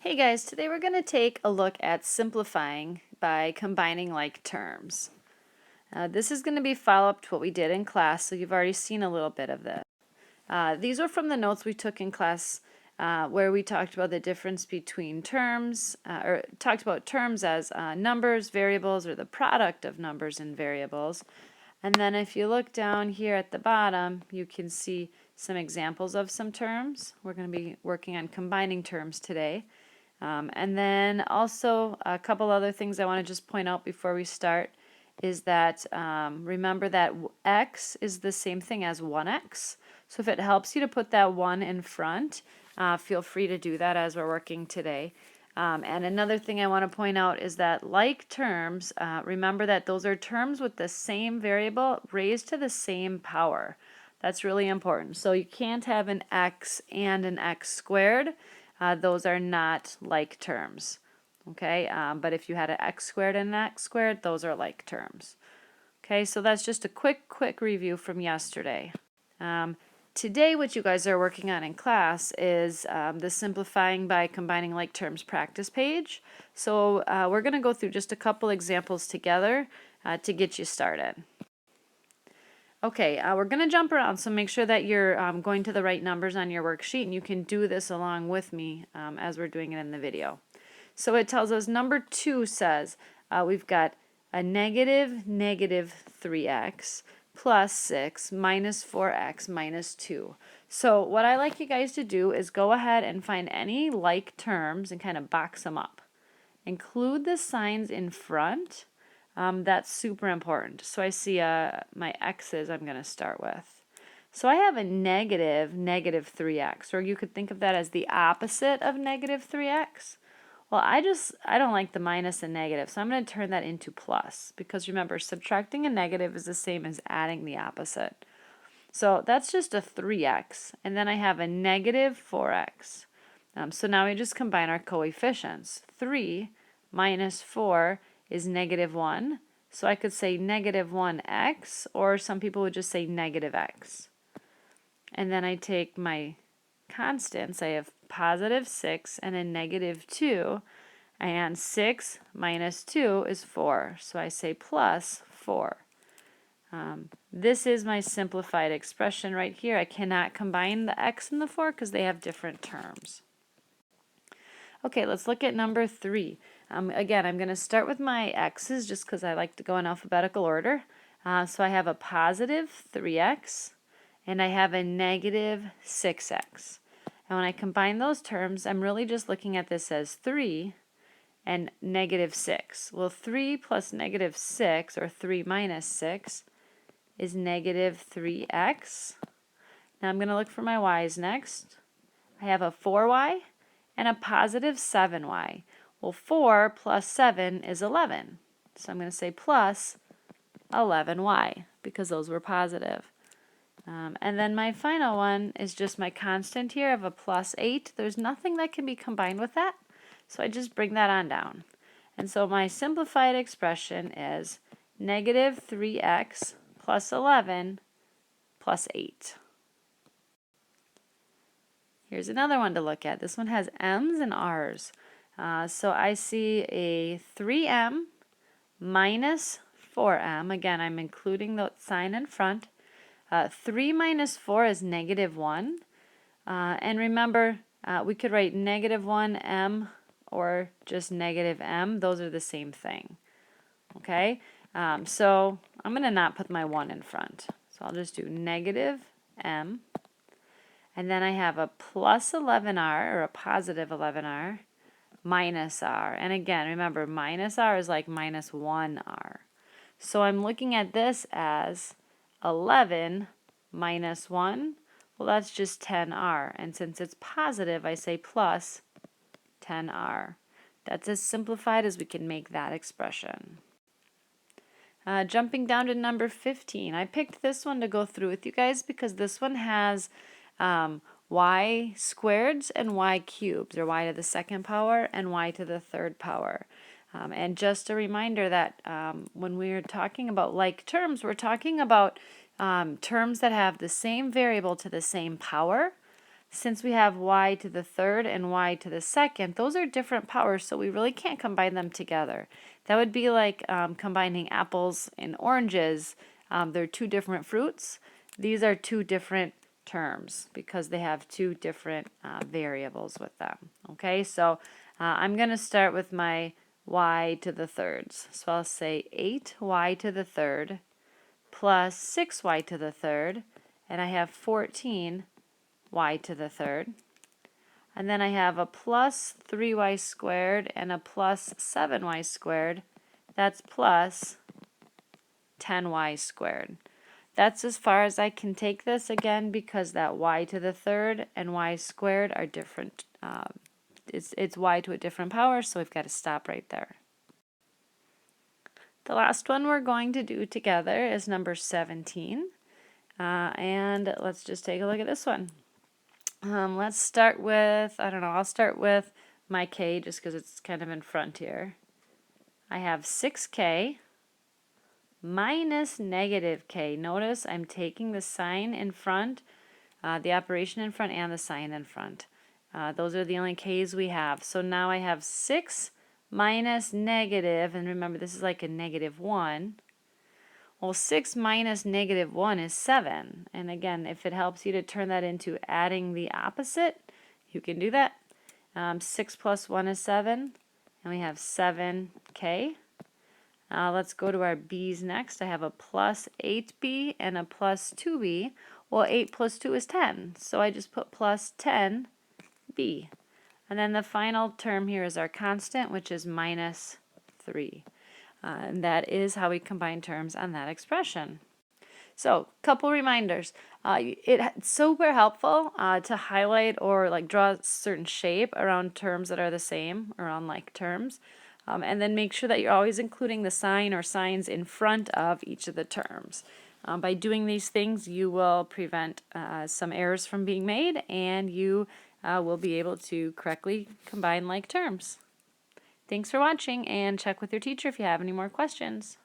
Hey guys, today we're going to take a look at simplifying by combining like terms. This is going to be follow-up to what we did in class, so you've already seen a little bit of this. These are from the notes we took in class where we talked about the difference between terms, or talked about terms as numbers, variables, or the product of numbers and variables. And then if you look down here at the bottom, you can see some examples of some terms. We're going to be working on combining terms today. And then also a couple other things I want to just point out before we start is that remember that x is the same thing as 1x. So if it helps you to put that 1 in front, feel free to do that as we're working today. And another thing I want to point out is that like terms, remember that those are terms with the same variable raised to the same power. That's really important. So you can't have an x and an x squared. Those are not like terms. Okay, but if you had an x squared and an x squared, those are like terms. Okay, so that's just a quick review from yesterday. Today, what you guys are working on in class is the simplifying by combining like terms practice page. So we're going to go through just a couple examples together to get you started. Okay, we're going to jump around, so make sure that you're going to the right numbers on your worksheet, and you can do this along with me as we're doing it in the video. So it tells us number 2 says we've got a negative 3x plus 6 minus 4x minus 2. So what I like you guys to do is go ahead and find any like terms and kind of box them up. Include the signs in front. That's super important. So I see my x's I'm going to start with. So I have a negative 3x, or you could think of that as the opposite of negative 3x. Well, I don't like the minus and negative, so I'm going to turn that into plus, because remember, subtracting a negative is the same as adding the opposite. So that's just a 3x, and then I have a negative 4x. So now we just combine our coefficients. 3 minus 4 is negative 1. So I could say negative 1x, or some people would just say negative x. And then I take my constants. I have positive 6 and a negative 2. And 6 minus 2 is 4. So I say plus 4. This is my simplified expression right here. I cannot combine the x and the 4 because they have different terms. Okay, let's look at number 3. Again, I'm going to start with my x's just because I like to go in alphabetical order. So I have a positive 3x and I have a negative 6x. And when I combine those terms, I'm really just looking at this as 3 and negative 6. Well, 3 plus negative 6, or 3 minus 6, is negative 3x. Now I'm going to look for my y's next. I have a 4y and a positive 7y. Well, 4 plus 7 is 11. So I'm going to say plus 11y because those were positive. And then my final one is just my constant here of a plus 8. There's nothing that can be combined with that, so I just bring that on down. And so my simplified expression is negative 3x plus 11 plus 8. Here's another one to look at. This one has m's and r's. So I see a 3m minus 4m. Again, I'm including the sign in front. 3 minus 4 is negative 1. And remember, we could write negative 1m or just negative m. Those are the same thing. Okay? So I'm going to not put my 1 in front. So I'll just do negative m. And then I have a plus 11r, or a positive 11r, minus r. And again, remember, minus r is like minus 1r. So I'm looking at this as 11 minus 1. Well, that's just 10r. And since it's positive, I say plus 10r. That's as simplified as we can make that expression. Jumping down to number 15. I picked this one to go through with you guys because this one has y squareds and y cubes, or y to the second power and y to the third power. And just a reminder that when we're talking about like terms, we're talking about terms that have the same variable to the same power. since we have y to the third and y to the second, those are different powers, so we really can't combine them together. That would be like combining apples and oranges. They're two different fruits. These are two different terms because they have two different variables with them. Okay, so I'm going to start with my y to the thirds. So I'll say 8y to the third plus 6y to the third, and I have 14y to the third. And then I have a plus 3y squared and a plus 7y squared. That's plus 10y squared. That's as far as I can take this, again, because that y to the third and y squared are different. It's y to a different power, so we've got to stop right there. The last one we're going to do together is number 17. And let's just take a look at this one. Let's start with, I don't know, I'll start with my k just because it's kind of in front here. I have 6k minus negative k. Notice I'm taking the sign in front, the operation in front, and the sign in front. Those are the only k's we have. So now I have 6 minus negative, and remember this is like a negative 1. Well, 6 minus negative 1 is 7. And again, if it helps you to turn that into adding the opposite, you can do that. 6 plus 1 is 7, and we have 7k. Let's go to our b's next. I have a plus 8b and a plus 2b. Well, 8 plus 2 is 10, so I just put plus 10b. And then the final term here is our constant, which is minus 3. And that is how we combine terms on that expression. So, couple reminders. It's super helpful to highlight or like draw a certain shape around terms that are the same, around like terms. And then make sure that you're always including the sign or signs in front of each of the terms. By doing these things, you will prevent some errors from being made, and you will be able to correctly combine like terms. Thanks for watching, and check with your teacher if you have any more questions.